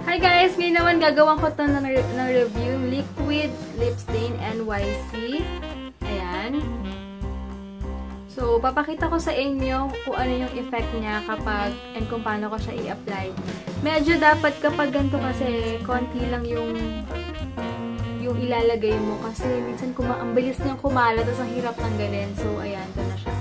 Hi guys! Ngayon naman gagawin ko ito ng review. Liquid Lip Stain NYC. Ayan. So, papakita ko sa inyo kung ano yung effect niya kapag and kung paano ko siya i-apply. Medyo dapat kapag ganito kasi konti lang yung ilalagay mo kasi minsan ang bilis niyang kumalat tapos ang hirap tanggalin. So, ayan. Ito na siya.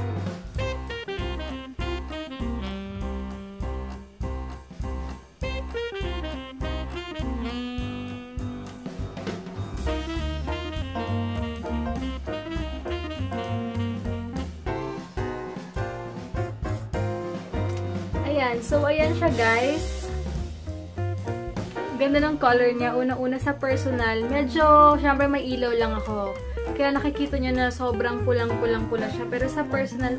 Ayan. So, ayan siya guys. Ganda ng color niya. Una-una sa personal, medyo, syempre may ilaw lang ako. Kaya nakikita niyo na sobrang pulang-pulang-pula siya. Pero sa personal,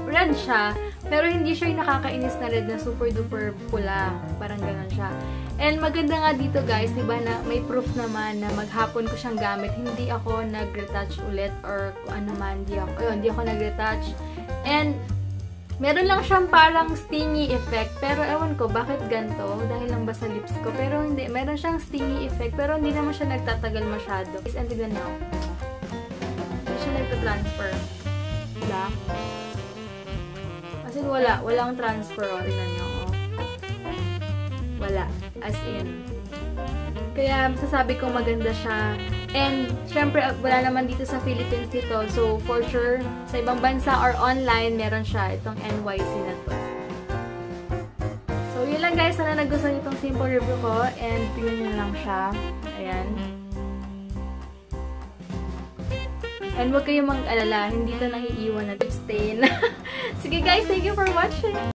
red siya. Pero hindi siya yung nakakainis na red na super duper pula. Parang ganun siya. And maganda nga dito guys, diba na may proof naman na maghapon ko siyang gamit. Hindi ako nag-retouch ulit or kung ano man. Hindi ako nag-retouch. And meron lang siyang parang stingy effect. Pero ewan ko, bakit ganito? Dahil lang ba sa lips ko? Pero hindi. Meron siyang stingy effect. Pero hindi naman siya nagtatagal masyado. And tignan nyo. Hindi siya nagta-transfer. Black. As in, wala. Walang transfer. O, tignan nyo. O. Wala. As in. Kaya, masasabi kong maganda siya. And, syempre, wala naman dito sa Philippines dito. So, for sure, sa ibang bansa or online, meron siya. Itong NYC na to. So, yun lang guys. Sana nagustuhan itong simple review ko. And, tingnan nyo lang siya. Ayan. And, huwag kayong mag-alala. Hindi ito nang iiwan na lip stain. Sige guys, thank you for watching!